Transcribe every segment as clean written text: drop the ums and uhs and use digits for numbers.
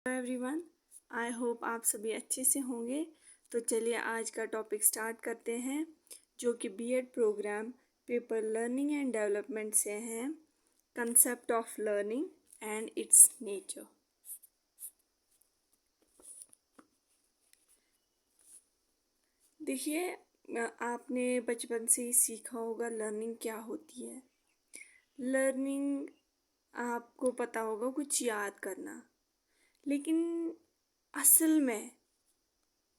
Hello everyone, I hope आप सभी अच्छे से होंगे। तो चलिए आज का टॉपिक स्टार्ट करते हैं, जो कि BEd program paper learning and development से हैं। Concept of learning and its nature. देखिए, आपने बचपन से ही सीखा होगा लर्निंग क्या होती है। लर्निंग आपको पता होगा कुछ याद करना, लेकिन असल में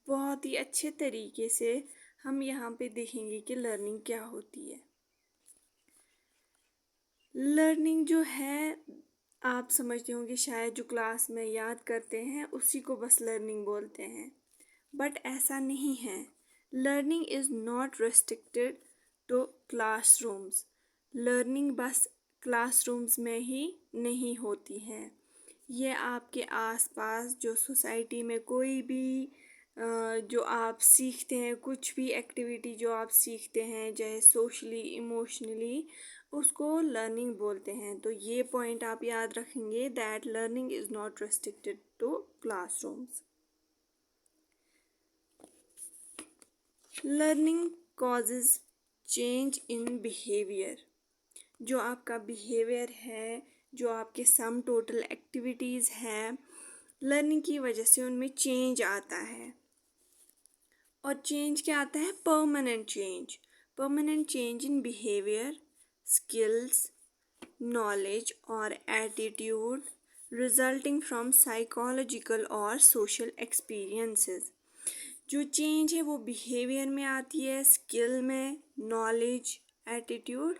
बहुत ही अच्छे तरीके से हम यहाँ पे देखेंगे कि लर्निंग क्या होती है। लर्निंग जो है, आप समझते होंगे शायद जो क्लास में याद करते हैं उसी को बस लर्निंग बोलते हैं, बट ऐसा नहीं है। Learning is not restricted to classrooms. Learning बस क्लासरूम्स में ही नहीं होती है। ये आपके आसपास जो सोसाइटी में कोई भी जो आप सीखते हैं, कुछ भी एक्टिविटी जो आप सीखते हैं, चाहे सोशली इमोशनली, उसको लर्निंग बोलते हैं। तो ये पॉइंट आप याद रखेंगे that learning is not restricted to classrooms. Learning causes change in behaviour. जो आपका बिहेवियर है, जो आपके सम टोटल एक्टिविटीज़ हैं, लर्निंग की वजह से उनमें चेंज आता है। और चेंज क्या आता है? Permanent change. Permanent change in behaviour, skills, knowledge और एटीट्यूड रिजल्टिंग फ्रॉम साइकोलॉजिकल और सोशल एक्सपीरियंसेस। जो चेंज है वो बिहेवियर में आती है, स्किल में, knowledge, attitude,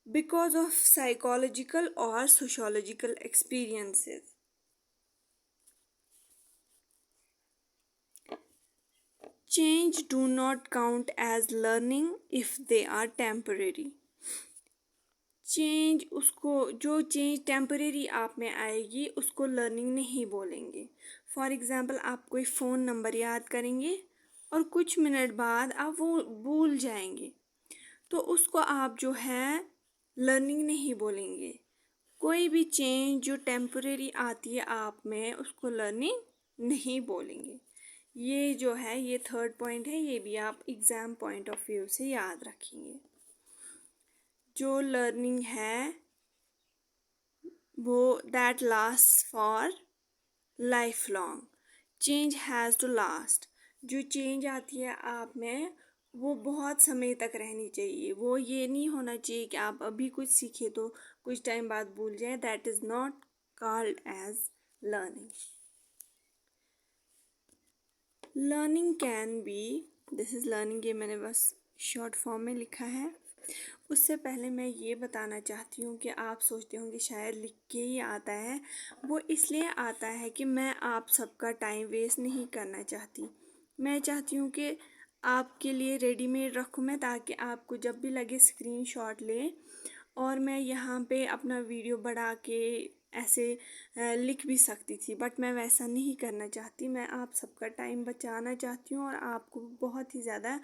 because of psychological और sociological experiences. Change do not count as learning if they are temporary. Change उसको, जो चेंज टेम्परेरी आप में आएगी उसको लर्निंग नहीं बोलेंगे। फॉर एग्ज़ाम्पल, आप कोई फ़ोन नंबर याद करेंगे और कुछ मिनट बाद आप वो भूल जाएंगे, तो उसको आप जो है लर्निंग नहीं बोलेंगे। कोई भी चेंज जो टेम्परेरी आती है आप में, उसको लर्निंग नहीं बोलेंगे। ये जो है, ये थर्ड पॉइंट है, ये भी आप एग्ज़ाम पॉइंट ऑफ व्यू से याद रखेंगे। जो लर्निंग है वो that last for life long. Change has to last. जो चेंज आती है आप में वो बहुत समय तक रहनी चाहिए। वो ये नहीं होना चाहिए कि आप अभी कुछ सीखे तो कुछ टाइम बाद भूल जाए। That is not called as learning. Learning can be, this is learning, ये मैंने बस शॉर्ट फॉर्म में लिखा है। उससे पहले मैं ये बताना चाहती हूँ कि आप सोचते होंगे शायद लिख के ही आता है। वो इसलिए आता है कि मैं आप सबका टाइम वेस्ट नहीं करना चाहती। मैं चाहती हूँ कि आपके लिए रेडीमेड रखूँ मैं, ताकि आपको जब भी लगे स्क्रीनशॉट लें, और मैं यहाँ पे अपना वीडियो बढ़ा के ऐसे लिख भी सकती थी, बट मैं वैसा नहीं करना चाहती। मैं आप सबका टाइम बचाना चाहती हूँ और आपको बहुत ही ज़्यादा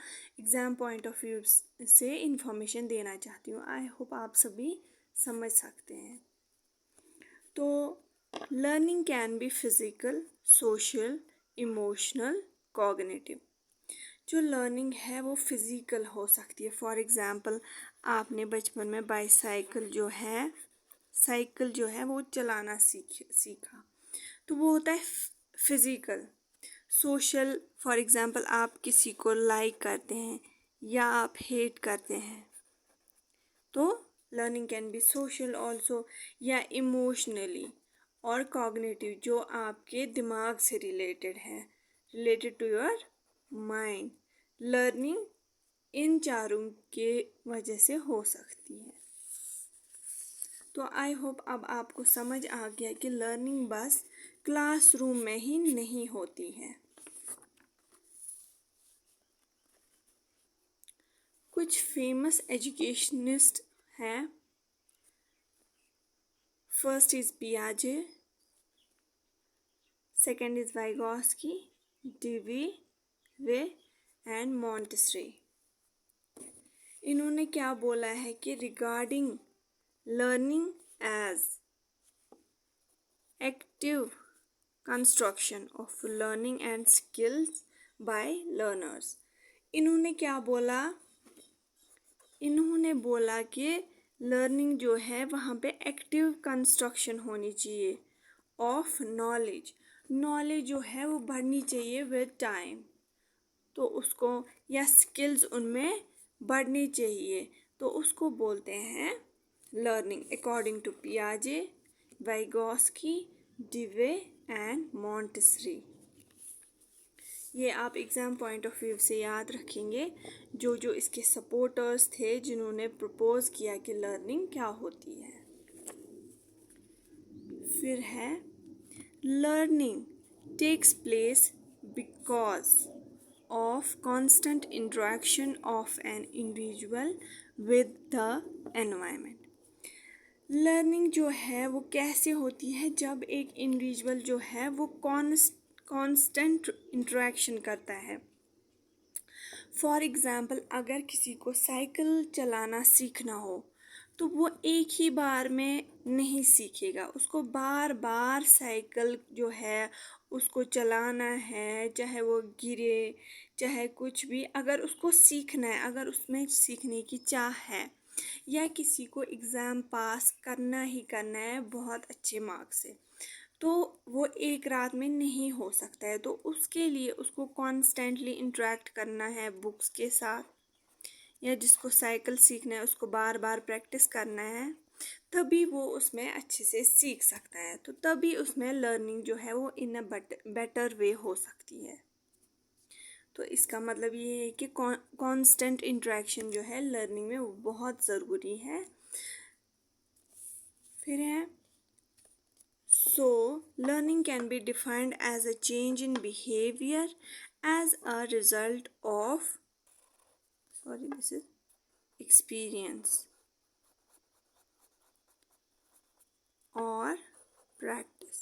एग्ज़ाम पॉइंट ऑफ व्यू से इंफॉर्मेशन देना चाहती हूँ। आई होप आप सभी समझ सकते हैं। तो learning can B physical, social, emotional, cognitive. जो लर्निंग है वो फिज़िकल हो सकती है। फॉर एग्ज़ाम्पल, आपने बचपन में बाईसाइकिल जो है, साइकिल जो है वो चलाना सीखा, तो वो होता है फिज़िकल। सोशल, फॉर एग्ज़ाम्पल, आप किसी को लाइक करते हैं या आप हेट करते हैं, तो learning can be social also, या इमोशनली। और कॉग्निटिव, जो आपके दिमाग से रिलेटेड है, related to your mind. Learning इन चारों के वजह से हो सकती है। तो आई होप अब आपको समझ आ गया कि लर्निंग बस क्लासरूम में ही नहीं होती है। कुछ फेमस एजुकेशनिस्ट हैं। फर्स्ट इज पियाजे, सेकंड इज वाइगॉस्की, डिवी, वे एंड मॉन्टेसरी। इन्होंने क्या बोला है कि regarding learning as active construction of learning and skills by learners. इन्होंने क्या बोला? इन्होंने बोला कि लर्निंग जो है वहाँ पे एक्टिव कंस्ट्रक्शन होनी चाहिए ऑफ नॉलेज। नॉलेज जो है वो बढ़नी चाहिए विद टाइम, तो उसको या स्किल्स उनमें बढ़नी चाहिए, तो उसको बोलते हैं लर्निंग अकॉर्डिंग टू पियाजे, वाइगोस्की, डिवे एंड मॉन्टेसरी। ये आप एग्ज़ाम पॉइंट ऑफ व्यू से याद रखेंगे, जो जो इसके सपोर्टर्स थे जिन्होंने प्रपोज किया कि लर्निंग क्या होती है। फिर है learning takes place because of constant interaction of an individual with the environment। Learning जो है वो कैसे होती है? जब एक इंडिविजुअल जो है वो कांस्टेंट इंटरेक्शन करता है। फॉर एग्ज़ाम्पल, अगर किसी को साइकिल चलाना सीखना हो तो वो एक ही बार में नहीं सीखेगा, उसको बार बार साइकिल जो है उसको चलाना है, चाहे वो गिरे चाहे कुछ भी, अगर उसको सीखना है, अगर उसमें सीखने की चाह है, या किसी को एग्ज़ाम पास करना ही करना है बहुत अच्छे मार्क्स से, तो वो एक रात में नहीं हो सकता है। तो उसके लिए उसको कॉन्स्टेंटली इंटरेक्ट करना है बुक्स के साथ, या जिसको साइकिल सीखना है उसको बार बार प्रैक्टिस करना है, तभी वो उसमें अच्छे से सीख सकता है। तो तभी उसमें लर्निंग जो है वो इन अ बेटर वे हो सकती है। तो इसका मतलब ये है कि कांस्टेंट इंटरेक्शन जो है लर्निंग में वो बहुत ज़रूरी है। फिर है so learning can be defined as a change in behaviour as a result of this is experience और प्रैक्टिस।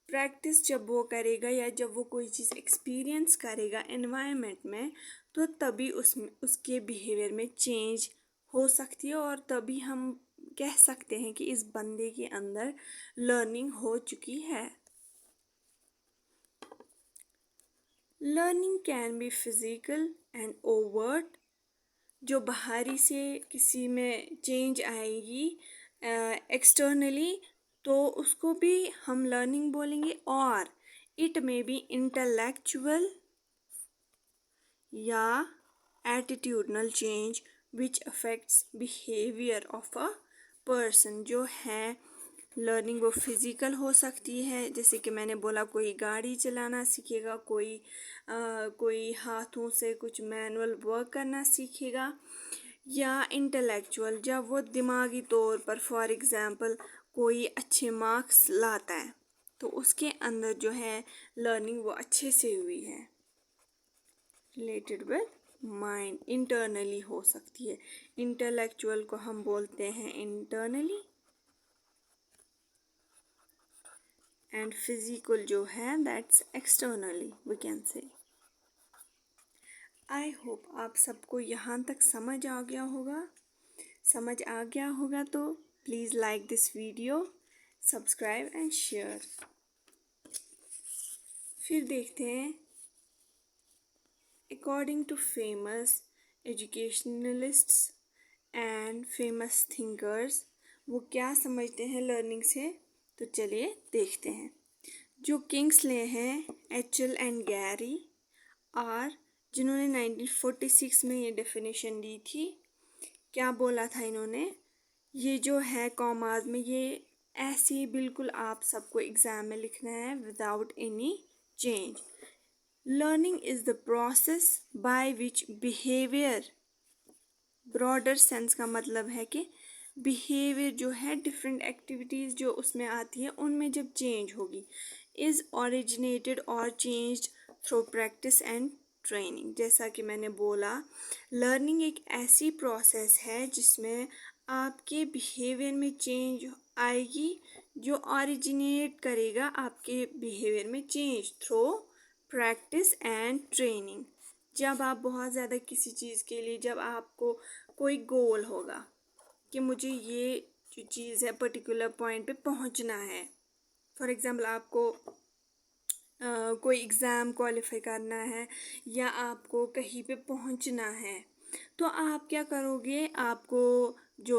प्रैक्टिस जब वो करेगा या जब वो कोई चीज़ एक्सपीरियंस करेगा एनवायरनमेंट में, तो तभी उसके बिहेवियर में चेंज हो सकती है, और तभी हम कह सकते हैं कि इस बंदे के अंदर लर्निंग हो चुकी है। Learning can B physical and overt. जो बाहरी से किसी में चेंज आएगी एक्सटर्नली, तो उसको भी हम लर्निंग बोलेंगे। और इट मे बी इंटेलेक्चुअल या attitudinal change which affects behaviour of a person. जो है लर्निंग वो फिज़िकल हो सकती है, जैसे कि मैंने बोला कोई गाड़ी चलाना सीखेगा, कोई हाथों से कुछ मैनुअल वर्क करना सीखेगा, या इंटेलेक्चुअल जब वो दिमागी तौर पर फॉर एग्ज़ाम्पल कोई अच्छे मार्क्स लाता है, तो उसके अंदर जो है लर्निंग वो अच्छे से हुई है। रिलेटेड विद माइंड इंटरनली हो सकती है। इंटेलेक्चुअल को हम बोलते हैं इंटरनली, एंड फिजिकल जो है that's externally we can say. I hope आप सबको यहाँ तक समझ आ गया होगा। तो please like this video, subscribe and share. फिर देखते हैं according to famous educationalists and famous thinkers वो क्या समझते हैं लर्निंग से। तो चलिए देखते हैं। जो किंग्सले हैं, एचएल एंड गैरी, और जिन्होंने 1946 में ये डेफिनेशन दी थी, क्या बोला था इन्होंने? ये जो है कॉमाज में, ये ऐसे ही बिल्कुल आप सबको एग्ज़ाम में लिखना है without any change. Learning is the process by which behaviour, broader sense का मतलब है कि बिहेवियर जो है डिफरेंट एक्टिविटीज़ जो उसमें आती है उनमें जब चेंज होगी, इज़ ओरिजिनेटेड और changed through practice and training. जैसा कि मैंने बोला, लर्निंग एक ऐसी प्रोसेस है जिसमें आपके बिहेवियर में चेंज आएगी, जो ओरिजिनेट करेगा आपके बिहेवियर में change through practice and training. जब आप बहुत ज़्यादा किसी चीज़ के लिए, जब आपको कोई गोल होगा कि मुझे ये जो चीज़ है पर्टिकुलर पॉइंट पे पहुंचना है। फॉर एग्जांपल आपको कोई एग्ज़ाम क्वालिफाई करना है या आपको कहीं पे पहुंचना है, तो आप क्या करोगे? आपको जो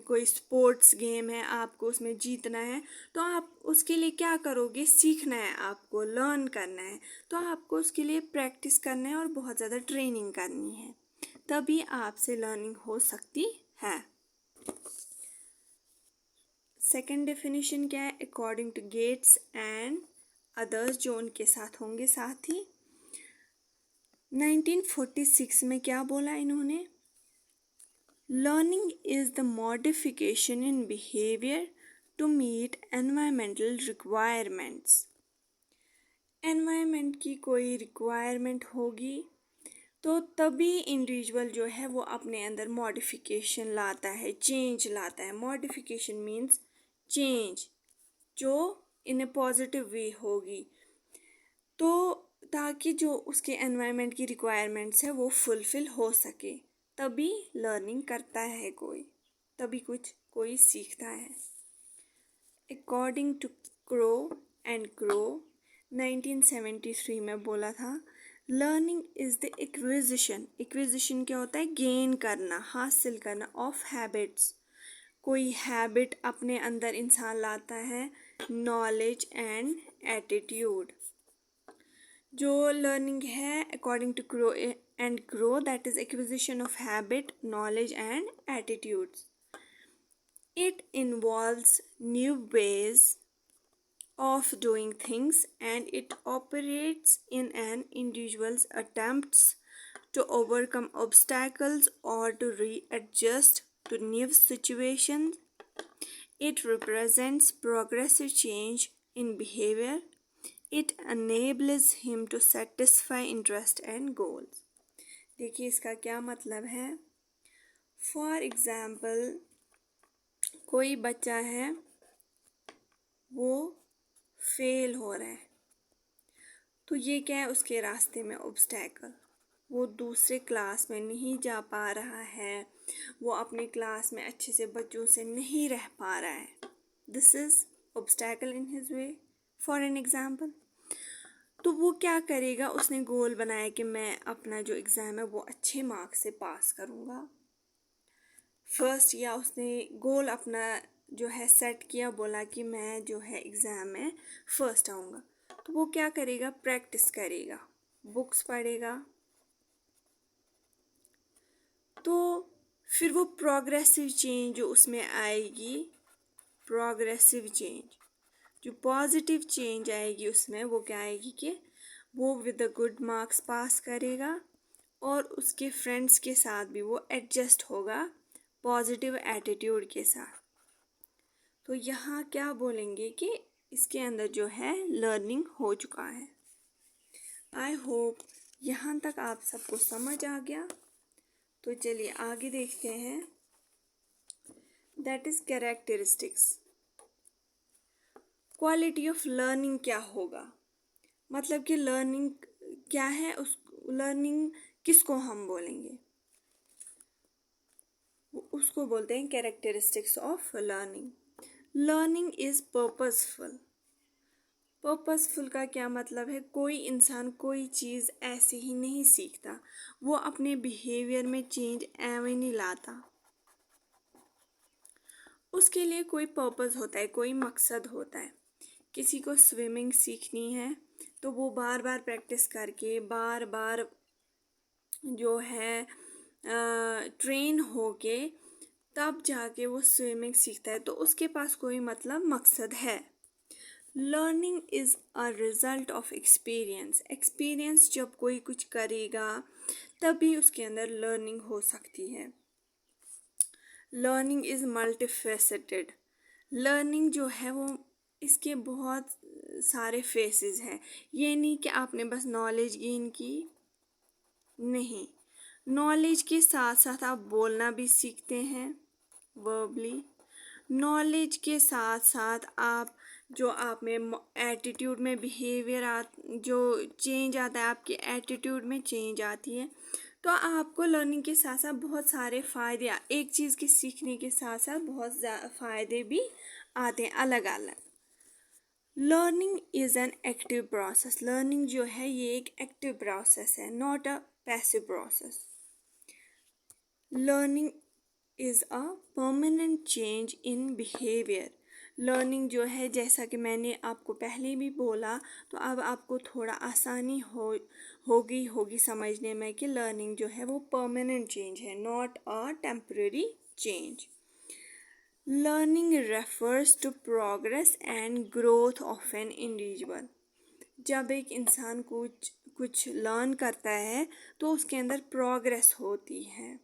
कोई स्पोर्ट्स गेम है, आपको उसमें जीतना है, तो आप उसके लिए क्या करोगे? सीखना है, आपको लर्न करना है, तो आपको उसके लिए प्रैक्टिस करना है और बहुत ज़्यादा ट्रेनिंग करनी है, तभी आपसे लर्निंग हो सकती है। सेकेंड डेफिनेशन क्या है? According to Gates and others, जो उनके साथ होंगे साथी। 1946 में क्या बोला इन्होंने? Learning is the modification in behaviour to meet environmental requirements. Environment की कोई रिक्वायरमेंट होगी तो तभी इंडिविजुअल जो है वो अपने अंदर मॉडिफिकेशन लाता है, चेंज लाता है। मॉडिफिकेशन मीन्स चेंज, जो इन ए पॉजिटिव वे होगी, तो ताकि जो उसके एनवायरनमेंट की रिक्वायरमेंट्स है वो फुलफिल हो सके, तभी लर्निंग करता है कोई, तभी कुछ कोई सीखता है। According to Crow and Crow 1973 में बोला था, learning is the acquisition. Acquisition क्या होता है? गेन करना, हासिल करना, ऑफ हैबिट्स। कोई हैबिट अपने अंदर इंसान लाता है, नॉलेज एंड एटीट्यूड। जो लर्निंग है according to Crow and Crow, that is acquisition of habit, knowledge and attitudes. It involves new ways of doing things, and it operates in an individual's attempts to overcome obstacles or to readjust to new situations. It represents progressive change in behavior. It enables him to satisfy interest and goals. देखिए इसका क्या मतलब है। For example कोई बच्चा है, वो fail हो रहा है, तो ये क्या है? उसके रास्ते में ऑब्स्टैकल। वो दूसरे क्लास में नहीं जा पा रहा है, वो अपने क्लास में अच्छे से बच्चों से नहीं रह पा रहा है। This is obstacle in his way, for an example. तो वो क्या करेगा? उसने गोल बनाया कि मैं अपना जो एग्ज़ाम है वो अच्छे मार्क्स से पास करूँगा फर्स्ट, या उसने गोल अपना जो है सेट किया, बोला कि मैं जो है एग्ज़ाम में फर्स्ट आऊँगा, तो वो क्या करेगा? प्रैक्टिस करेगा, बुक्स पढ़ेगा, तो फिर वो प्रोग्रेसिव चेंज जो उसमें आएगी, प्रोग्रेसिव चेंज, जो पॉजिटिव चेंज आएगी उसमें, वो क्या आएगी कि वो विद द गुड मार्क्स पास करेगा और उसके फ्रेंड्स के साथ भी वो एडजस्ट होगा पॉजिटिव एटीट्यूड के साथ। तो यहाँ क्या बोलेंगे कि इसके अंदर जो है लर्निंग हो चुका है। आई होप यहाँ तक आप सबको समझ आ गया। तो चलिए आगे देखते हैं। That is characteristics. Quality of learning क्या होगा? मतलब कि लर्निंग क्या है, उस लर्निंग किसको हम बोलेंगे? उसको बोलते हैं characteristics of learning. Learning is purposeful. Purposeful का क्या मतलब है? कोई इंसान कोई चीज़ ऐसे ही नहीं सीखता, वो अपने बिहेवियर में चेंज एवं नहीं लाता। उसके लिए कोई पर्पस होता है, कोई मकसद होता है। किसी को स्विमिंग सीखनी है तो वो बार बार प्रैक्टिस करके, बार बार जो है ट्रेन होके, तब जाके वो स्विमिंग सीखता है, तो उसके पास कोई मतलब मकसद है। Learning is a result of experience. Experience जब कोई कुछ करेगा तभी उसके अंदर लर्निंग हो सकती है। Learning is multifaceted. लर्निंग जो है वो इसके बहुत सारे फेसेस हैं। ये नहीं कि आपने बस नॉलेज गेन की, नहीं, नॉलेज के साथ साथ आप बोलना भी सीखते हैं वर्बली। नॉलेज के साथ साथ आप जो आप में एटीट्यूड में बिहेवियर जो चेंज आता है, आपके एटीट्यूड में चेंज आती है, तो आपको लर्निंग के साथ साथ बहुत सारे फ़ायदे, एक चीज़ के सीखने के साथ साथ बहुत फ़ायदे भी आते हैं अलग अलग। Learning is an active process. Learning जो है ये एक एक्टिव प्रोसेस है, not a passive process. Learning is a permanent change in behaviour. Learning जो है, जैसा कि मैंने आपको पहले भी बोला, तो अब आपको थोड़ा आसानी होगी समझने में कि लर्निंग जो है वो परमानेंट चेंज है, not a temporary change. Learning refers to progress and growth of an individual. जब एक इंसान कुछ लर्न करता है तो उसके अंदर प्रोग्रेस होती है,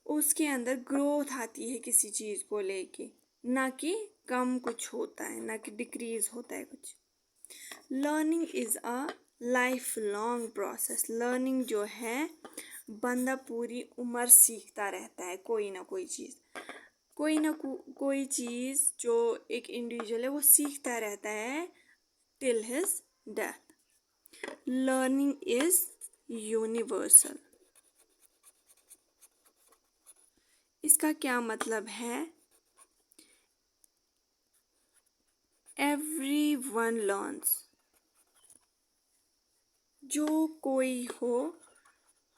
उसके अंदर ग्रोथ आती है किसी चीज़ को लेके, ना कि कम कुछ होता है, ना कि डिक्रीज होता है कुछ। Learning is a life long process. Learning जो है, बंदा पूरी उम्र सीखता रहता है कोई ना कोई चीज़, कोई चीज़ जो एक इंडिविजुअल है वो सीखता रहता है till his death. Learning is universal. इसका क्या मतलब है? Everyone learns। जो कोई हो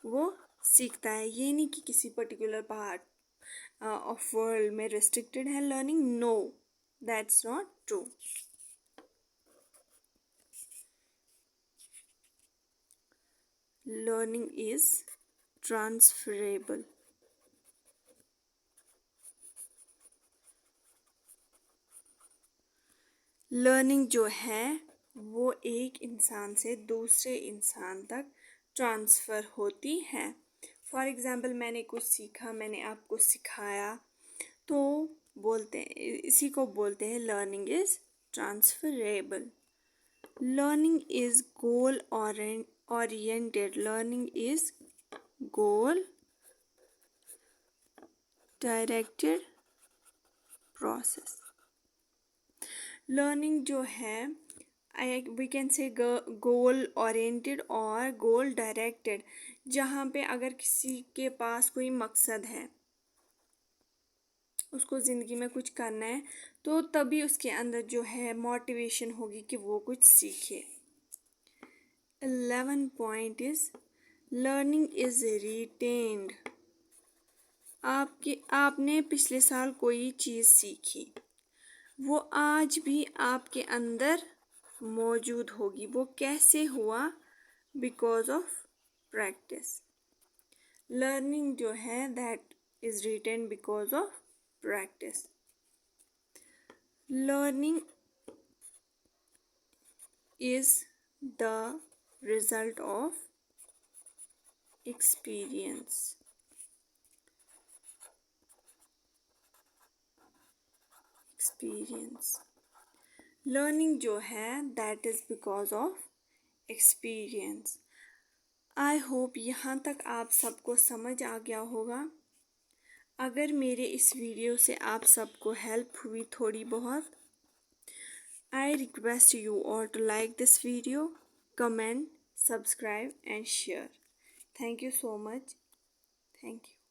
वो सीखता है। ये नहीं कि किसी पर्टिकुलर पार्ट ऑफ वर्ल्ड में रिस्ट्रिक्टेड है learning. No, that's not true. Learning is transferable. Learning जो है वो एक इंसान से दूसरे इंसान तक ट्रांसफ़र होती है। फॉर एग्ज़ाम्पल, मैंने कुछ सीखा, मैंने आपको सिखाया, तो इसी को बोलते हैं learning is transferable. Learning is goal oriented. Learning is goal directed process. Learning जो है, we can say goal oriented और गोल डायरेक्टेड। जहाँ पे अगर किसी के पास कोई मकसद है, उसको ज़िंदगी में कुछ करना है, तो तभी उसके अंदर जो है मोटिवेशन होगी कि वो कुछ सीखे। 11 point is learning is retained. आपने पिछले साल कोई चीज़ सीखी, वो आज भी आपके अंदर मौजूद होगी। वो कैसे हुआ? Because of practice. लर्निंग जो है that is retained because of practice. Learning is the result of experience. Learning जो है that is because of experience. I hope यहाँ तक आप सबको समझ आ गया होगा। अगर मेरे इस वीडियो से आप सबको हेल्प हुई थोड़ी बहुत, I request you all to like this video, comment, subscribe and share. Thank you so much. Thank you.